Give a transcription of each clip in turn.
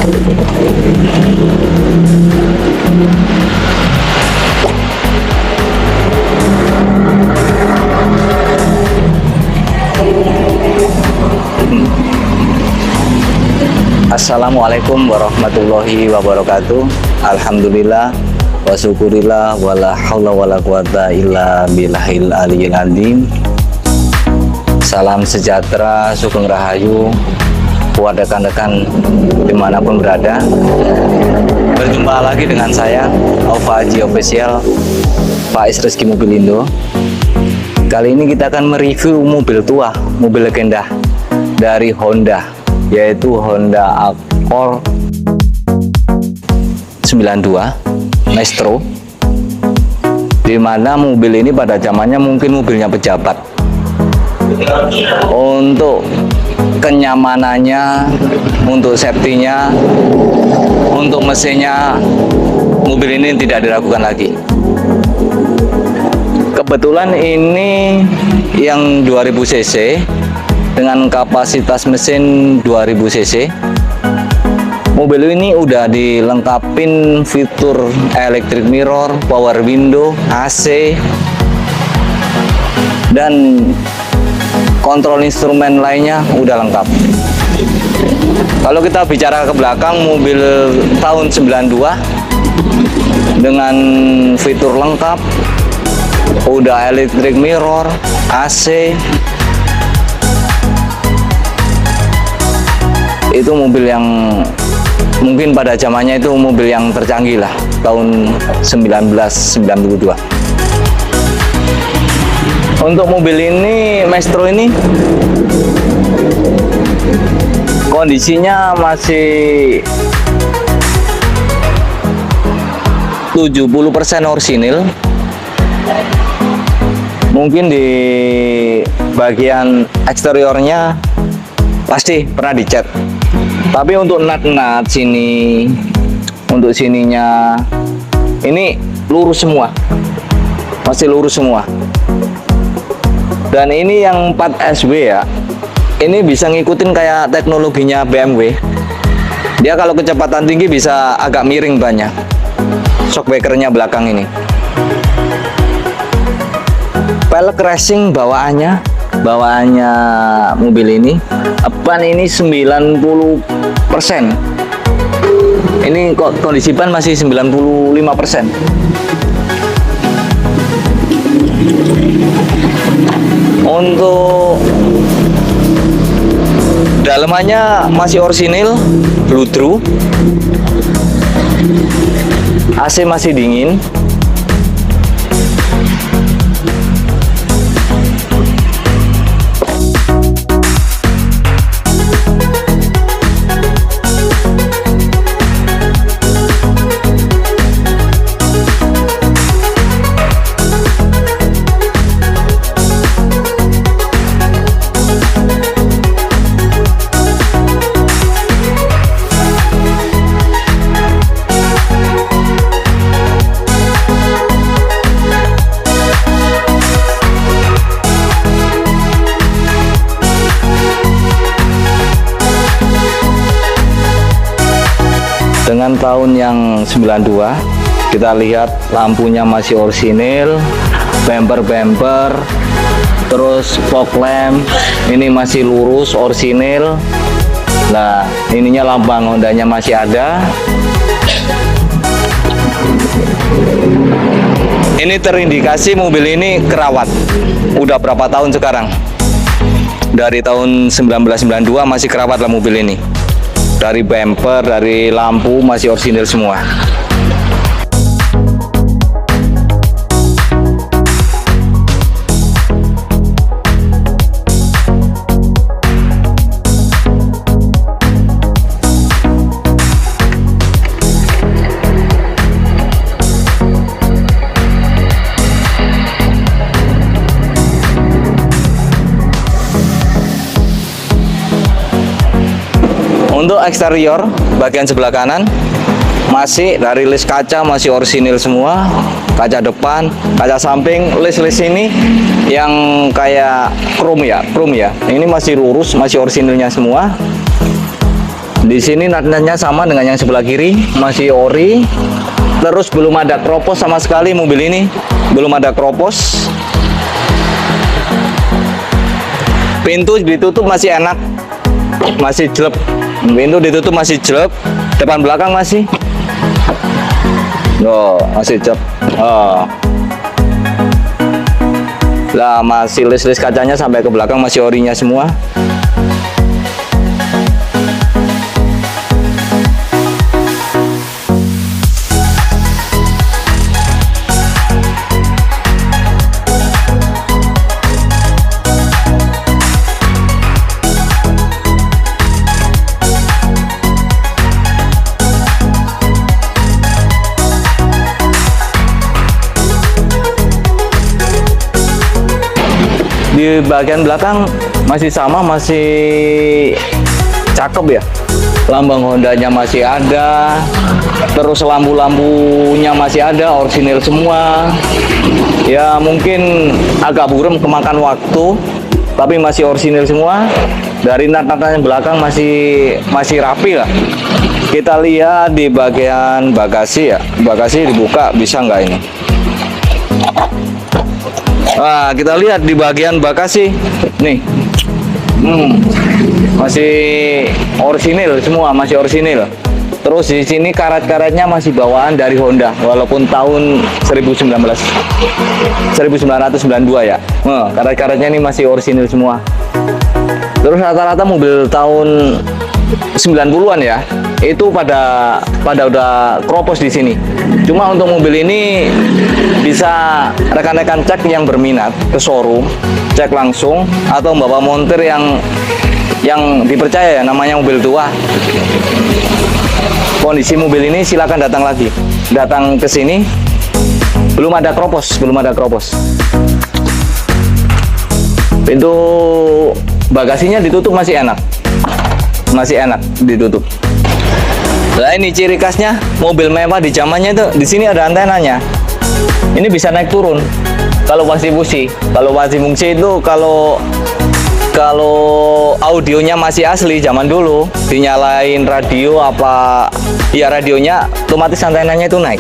Assalamualaikum warahmatullahi wabarakatuh. Alhamdulillah wa syukurillah wala haula wala quwata illa billahil aliyil azim. Salam sejahtera, sugeng rahayu buat rekan-rekan dimanapun berada. Berjumpa lagi dengan saya Alfa Haji Official, Faiz Rizky Mobilindo. Kali ini kita akan mereview mobil tua, mobil legenda dari Honda, yaitu Honda Accord 92 Maestro, dimana mobil ini pada zamannya mungkin mobilnya pejabat. Untuk kenyamanannya, untuk safety-nya, untuk mesinnya, mobil ini tidak diragukan lagi. Kebetulan ini yang 2000 cc dengan kapasitas mesin 2000 cc. Mobil ini udah dilengkapin fitur electric mirror, power window, AC, dan kontrol instrumen lainnya udah lengkap. Kalau kita bicara ke belakang, mobil tahun 92 dengan fitur lengkap, udah electric mirror, AC. Itu mobil yang mungkin pada zamannya itu mobil yang tercanggih lah, tahun 1992. Untuk mobil ini, Maestro ini, kondisinya masih 70% orsinil. Mungkin di bagian eksteriornya pasti pernah dicat. Tapi untuk nut-nut sini, untuk sininya, ini lurus semua, masih lurus semua. Dan ini yang 4SW ya, ini bisa ngikutin kayak teknologinya BMW. Dia kalau kecepatan tinggi bisa agak miring banyak. Shockbreakernya belakang ini. Pelek racing bawaannya mobil ini, ban ini 90%. Ini kok kondisi ban masih 95%. Untuk dalamannya masih orsinil, blue true. AC masih dingin. Dengan tahun yang 92, kita lihat lampunya masih orsinil, bumper, terus fog lamp ini masih lurus orsinil. Nah, ininya lambang Hondanya masih ada. Ini terindikasi mobil ini kerawat. Udah berapa tahun sekarang? Dari tahun 1992 masih kerawat lah mobil ini. Dari bumper, dari lampu masih orsinil semua. Untuk eksterior bagian sebelah kanan masih dari list kaca masih orsinil semua, kaca depan, kaca samping, list ini yang kayak chrome ya, ini masih lurus, masih orsinilnya semua. Di sini nat-natnya sama dengan yang sebelah kiri, masih ori. Terus belum ada kropos sama sekali mobil ini, belum ada kropos. Pintu ditutup masih enak, masih jelek. Pintu ditutup masih jelek, depan belakang masih. Oh, masih jelek. Oh. Lah masih list-list kacanya sampai ke belakang masih orinya semua. Di bagian belakang masih sama, masih cakep ya. Lambang Hondanya masih ada, terus lampu-lampunya masih ada, orisinil semua. Ya mungkin agak buram kemakan waktu, tapi masih orisinil semua. Dari nat-natnya belakang masih rapi lah. Kita lihat di bagian bagasi ya, bagasi dibuka bisa nggak ini? Nah, kita lihat di bagian bagasi nih, masih orisinil semua, masih orisinil. Terus di sini karet-karetnya masih bawaan dari Honda, walaupun tahun 1992 ya. Karet-karetnya ini masih orisinil semua. Terus rata-rata mobil tahun 90-an ya, itu pada udah kropos di sini. Cuma untuk mobil ini bisa rekan-rekan cek yang berminat ke showroom, cek langsung atau bawa montir yang dipercaya ya, namanya mobil tua. Kondisi mobil ini silakan datang ke sini. Belum ada kropos. Pintu bagasinya ditutup masih enak ditutup. Nah ini ciri khasnya mobil mewah di zamannya itu, di sini ada antenanya. Ini bisa naik turun. Kalau masih fungsi itu kalau audionya masih asli zaman dulu, dinyalain radio apa ya, radionya otomatis antenanya itu naik.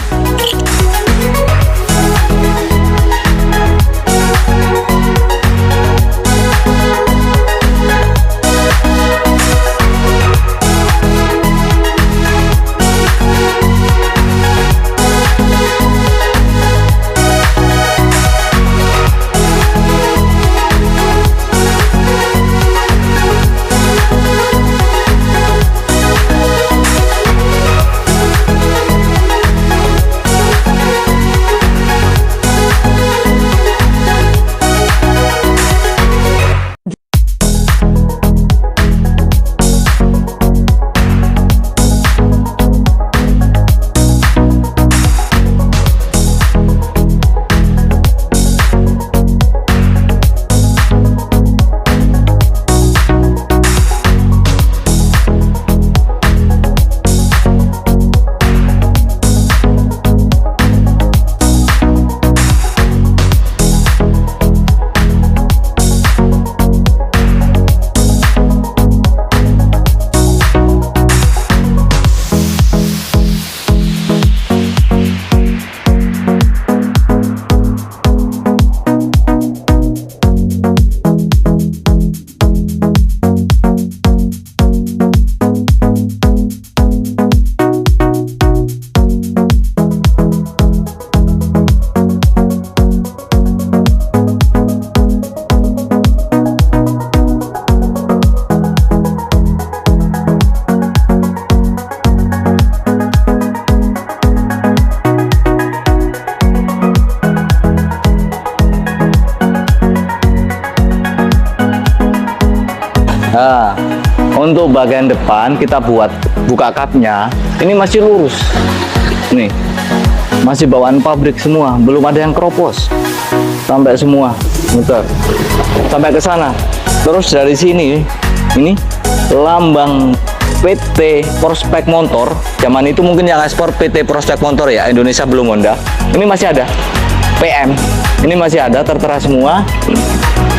Nah, untuk bagian depan kita buka kapnya, ini masih lurus. Nih, masih bawaan pabrik semua, belum ada yang keropos. Sampai semua, muter. Sampai ke sana. Terus dari sini, ini lambang PT Prospek Motor. Zaman itu mungkin yang ekspor PT Prospek Motor ya, Indonesia belum Honda. Ini masih ada. PM, ini masih ada, tertera semua.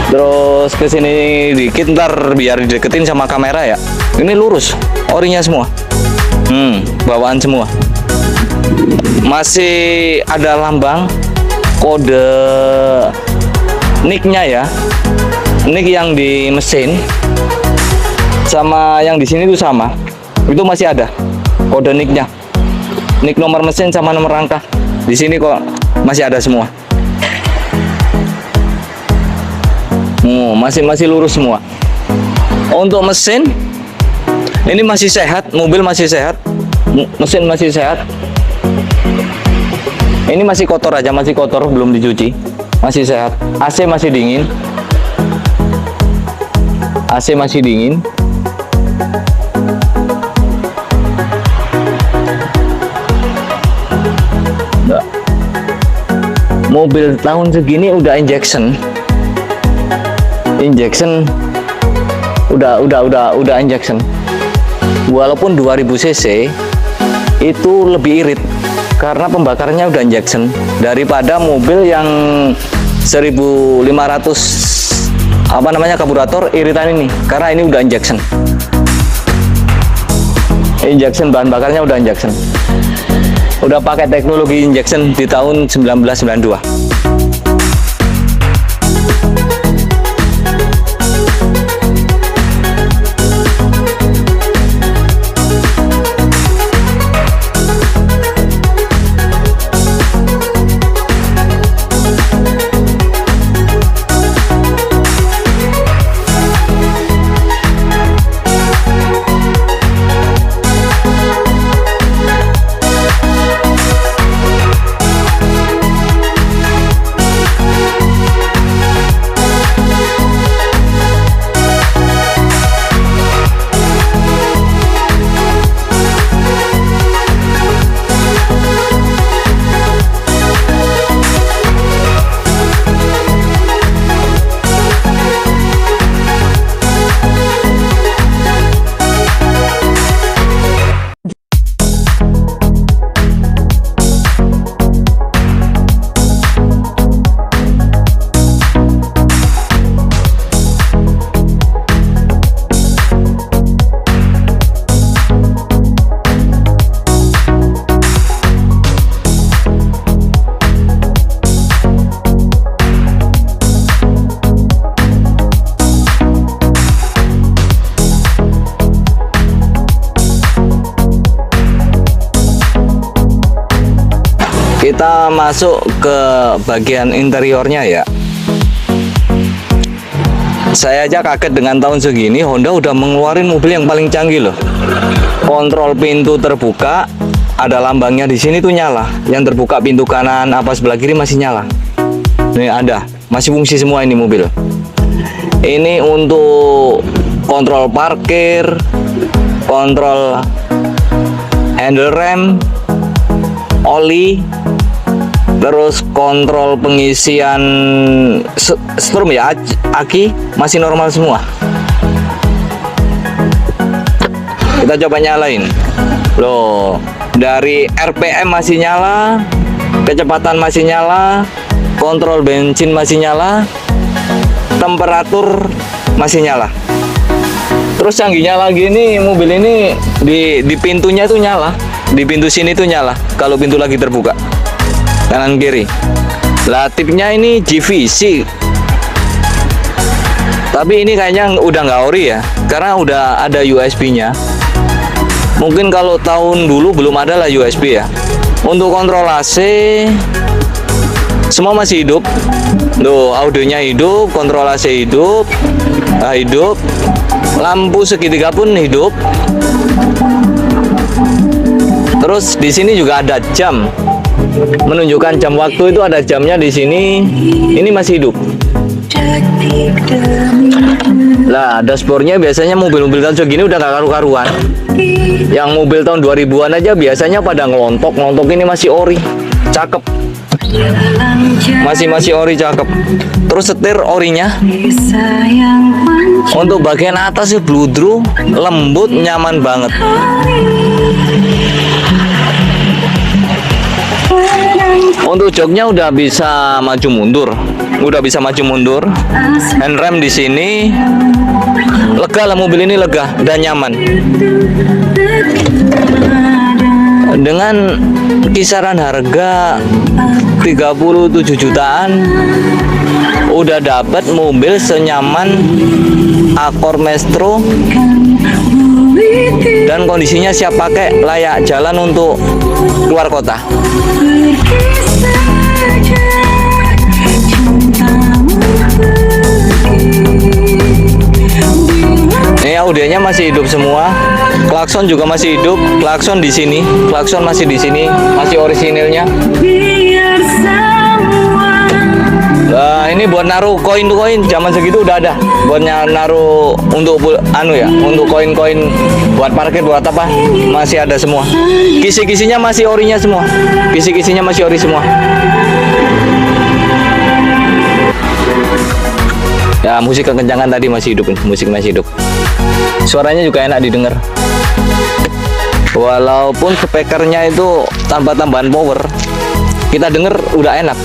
Terus ke sini dikit, ntar biar dideketin sama kamera ya. Ini lurus, orinya semua. Bawaan semua. Masih ada lambang kode nicknya ya. Nick yang di mesin sama yang di sini itu sama. Itu masih ada kode nicknya. Nick nomor mesin sama nomor rangka. Di sini kok masih ada semua. Masih lurus semua. Untuk mesin ini masih sehat, mobil masih sehat, mesin masih sehat. Ini masih kotor aja, masih kotor, belum dicuci, masih sehat. AC masih dingin, AC masih dingin. Mobil tahun segini udah injection udah injection. Walaupun 2000 cc itu lebih irit karena pembakarannya udah injection daripada mobil yang 1500 karburator iritan ini, karena ini udah injection bahan bakarnya udah injection, udah pakai teknologi injection di tahun 1992. Kita masuk ke bagian interiornya ya. Saya aja kaget dengan tahun segini Honda udah mengeluarin mobil yang paling canggih loh. Kontrol pintu terbuka, ada lambangnya di sini tuh nyala. Yang terbuka pintu kanan apa sebelah kiri masih nyala. Nih ada, masih fungsi semua ini mobil. Ini untuk kontrol parkir, kontrol handle rem, oli, terus kontrol pengisian strum ya, aki masih normal semua. Kita coba nyalain loh, dari RPM masih nyala, kecepatan masih nyala, kontrol bensin masih nyala, temperatur masih nyala. Terus canggihnya lagi nih, mobil ini di pintunya tuh nyala, di pintu sini tuh nyala kalau pintu lagi terbuka kanan kiri. Lah tipnya ini GVC, tapi ini kayaknya udah nggak ori ya, karena udah ada USB-nya. Mungkin kalau tahun dulu belum ada lah USB ya. Untuk kontrol AC semua masih hidup. Loh, audionya hidup, kontrol AC hidup, hidup. Lampu segitiga pun hidup. Terus di sini juga ada jam, menunjukkan jam waktu, itu ada jamnya di sini. Ini masih hidup. Lah, dashboardnya biasanya mobil-mobil tahun segini udah gak karu-karuan. Yang mobil tahun 2000-an aja biasanya pada ngelontok. Ini masih ori, cakep. Masih ori, cakep. Terus setir orinya. Untuk bagian atas sih bludru, lembut, nyaman banget. Untuk joknya udah bisa maju mundur. udah bisa maju mundur. Handrem di sini, lega lah, mobil ini lega dan nyaman. Dengan kisaran harga 37 jutaan udah dapat mobil senyaman Accord Maestro dan kondisinya siap pakai, layak jalan untuk keluar kota. Ini audionya masih hidup semua, klakson juga masih hidup, klakson di sini, klakson masih di sini, masih orisinilnya. Ini buat naruh koin zaman segitu udah ada, buatnya naruh untuk untuk koin-koin buat parkir, buat apa, masih ada semua. Kisi-kisinya masih orinya semua, kisi-kisinya masih ori semua. Ya, musik kekencangan tadi masih hidup, musik masih hidup. Suaranya juga enak didengar. Walaupun speakernya itu tanpa tambahan power, kita denger udah enak.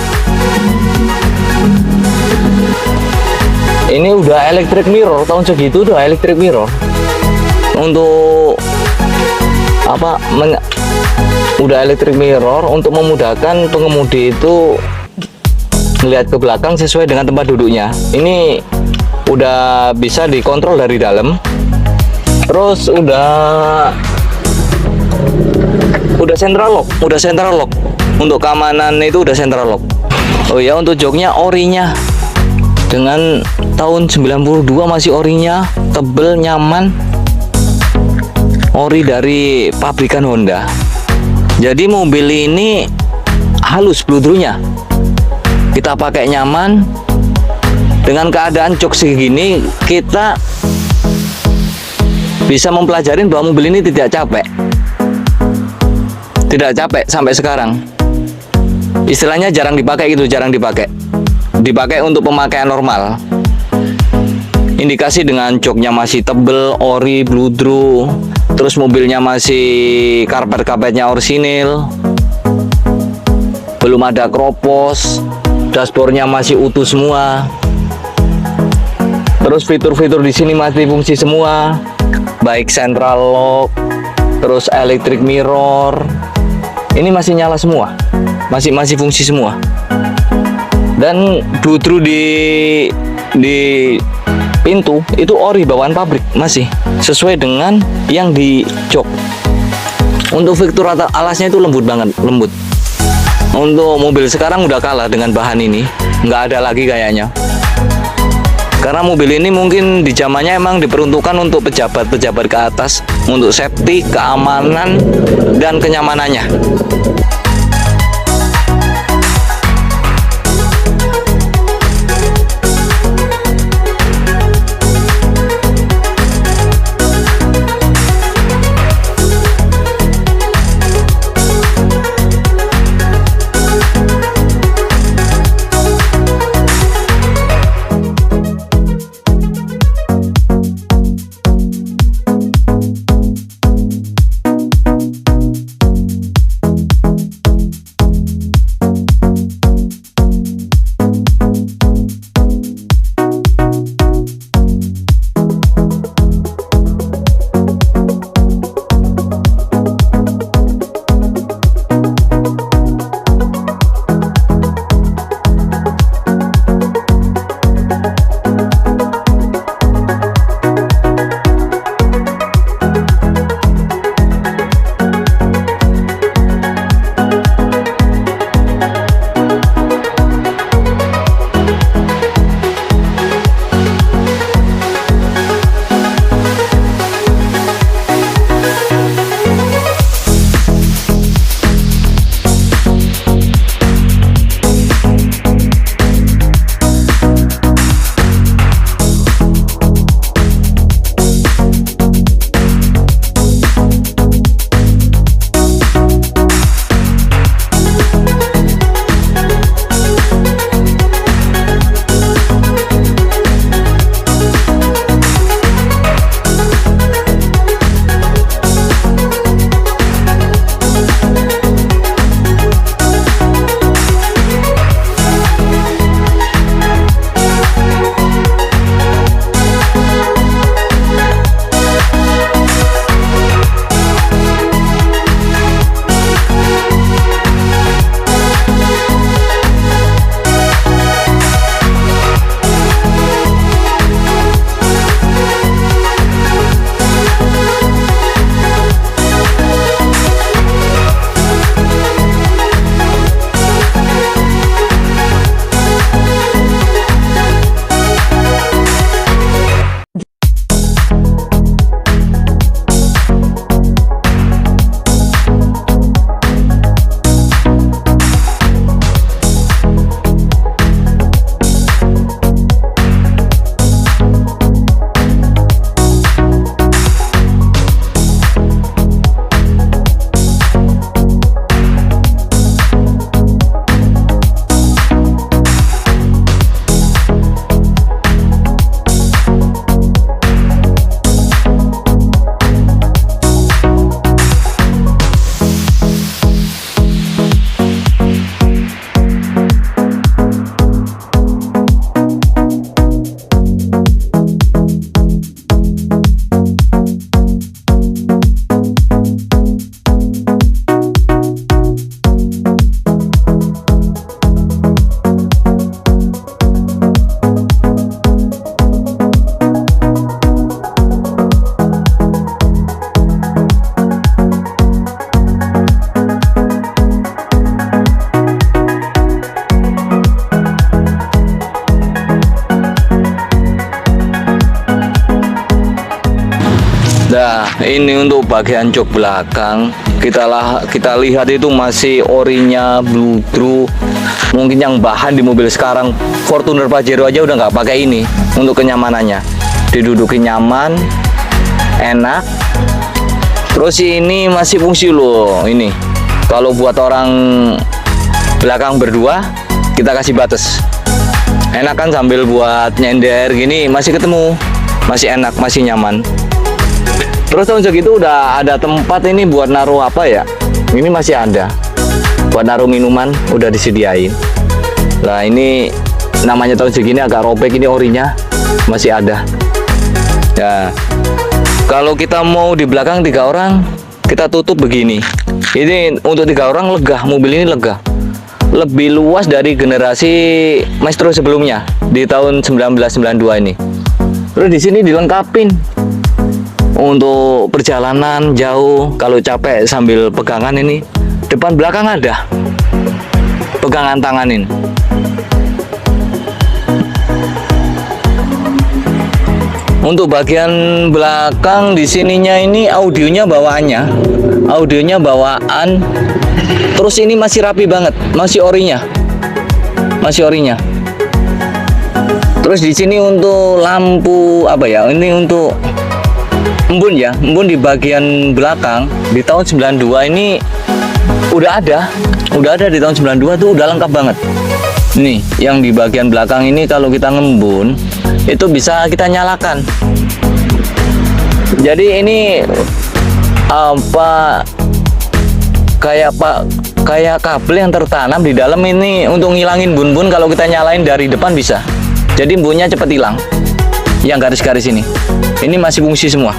Ini udah electric mirror, tahun segitu udah electric mirror. Untuk apa? Udah electric mirror untuk memudahkan pengemudi itu melihat ke belakang sesuai dengan tempat duduknya. Ini udah bisa dikontrol dari dalam. Terus udah central lock. Untuk keamanan itu udah central lock. Oh ya, untuk joknya orinya. Dengan tahun 92 masih orinya, tebel, nyaman. Ori dari pabrikan Honda. Jadi mobil ini halus bludrunya. Kita pakai nyaman. Dengan keadaan jok segini, kita bisa mempelajari bahwa mobil ini tidak capek. Tidak capek sampai sekarang. Istilahnya jarang dipakai gitu, jarang dipakai. Dipakai untuk pemakaian normal. Indikasi dengan joknya masih tebel, ori, bludru. Terus mobilnya masih karpet-karpetnya orsinil. Belum ada kropos. Dashboardnya masih utuh semua. Terus fitur-fitur di sini masih fungsi semua. Baik central lock, terus electric mirror. Ini masih nyala semua. Masih fungsi semua. Dan bludru di pintu itu ori bawaan pabrik, masih sesuai dengan yang di jok. Untuk fitur alasnya itu lembut banget, lembut. Untuk mobil sekarang udah kalah dengan bahan ini, nggak ada lagi kayaknya. Karena mobil ini mungkin di zamannya emang diperuntukkan untuk pejabat-pejabat ke atas, untuk safety, keamanan, dan kenyamanannya. Nah, ini untuk bagian jok belakang. Kita lihat itu masih orinya bludru. Mungkin yang bahan di mobil sekarang Fortuner Pajero aja udah nggak pakai ini untuk kenyamanannya. Diduduki nyaman, enak. Terus ini masih fungsi loh ini. Kalau buat orang belakang berdua, kita kasih batas. Enak kan sambil buat nyender gini masih ketemu, masih enak, masih nyaman. Terus tahun segitu udah ada tempat ini buat naruh apa ya? Ini masih ada. Buat naruh minuman udah disediain. Nah ini namanya tahun segini agak robek, ini orinya masih ada. Ya. Kalau kita mau di belakang 3 orang, kita tutup begini. Ini untuk 3 orang lega, mobil ini lega. Lebih luas dari generasi Maestro sebelumnya di tahun 1992 ini. Terus di sini dilengkapin untuk perjalanan jauh, kalau capek sambil pegangan ini, depan belakang ada pegangan tanganin. Untuk bagian belakang di sininya ini audionya bawaan. Terus ini masih rapi banget, masih orinya. Terus di sini untuk lampu apa ya? Ini untuk embun ya, embun di bagian belakang di tahun 92 ini udah ada di tahun 92 tuh udah lengkap banget. Nih, yang di bagian belakang ini kalau kita ngembun itu bisa kita nyalakan. Jadi ini kayak kabel yang tertanam di dalam ini untuk ngilangin bun-bun. Kalau kita nyalain dari depan bisa. Jadi embunnya cepet hilang. Yang garis-garis ini masih fungsi semua.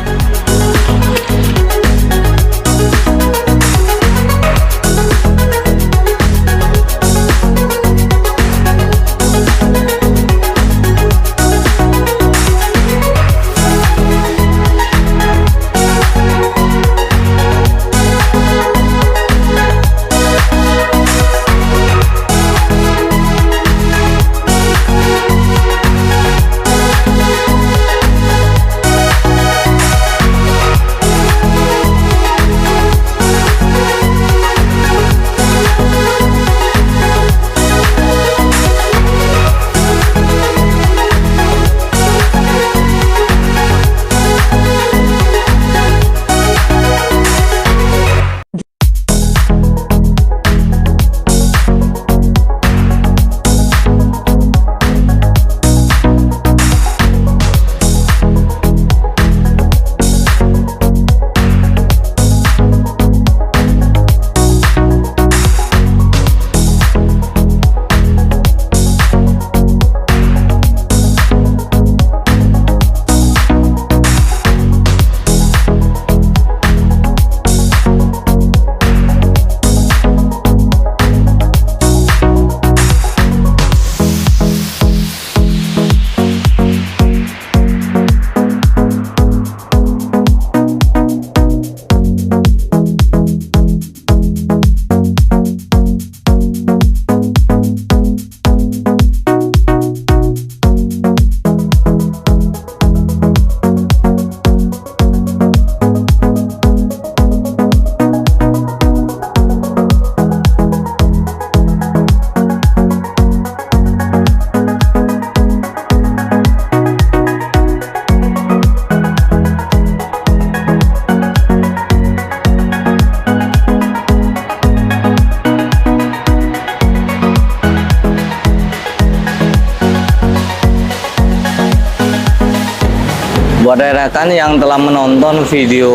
Buat rekan yang telah menonton video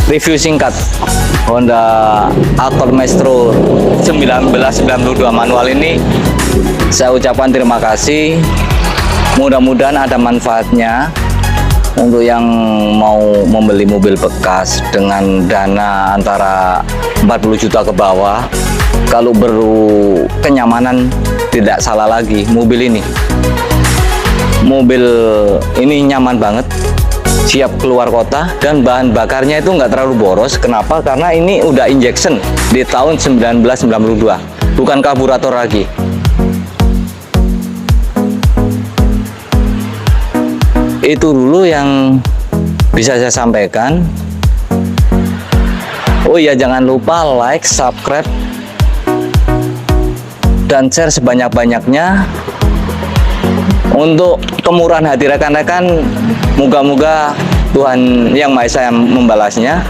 review singkat Honda Accord Maestro 1992 manual ini, saya ucapkan terima kasih. Mudah-mudahan ada manfaatnya untuk yang mau membeli mobil bekas dengan dana antara 40 juta ke bawah. Kalau berkenyamanan, tidak salah lagi mobil ini. Mobil ini nyaman banget, siap keluar kota, dan bahan bakarnya itu nggak terlalu boros. Kenapa? Karena ini udah injection di tahun 1992, bukan karburator lagi. Itu dulu yang bisa saya sampaikan. Oh iya, jangan lupa like, subscribe, dan share sebanyak-banyaknya untuk kemurahan hati rekan-rekan. Moga-moga Tuhan Yang Maha Esa yang membalasnya,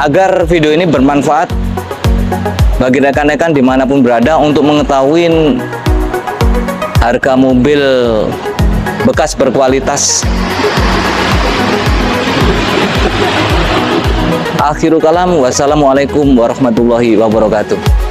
agar video ini bermanfaat bagi rekan-rekan dimanapun berada untuk mengetahui harga mobil bekas berkualitas. Akhirul kalam, wassalamualaikum warahmatullahi wabarakatuh.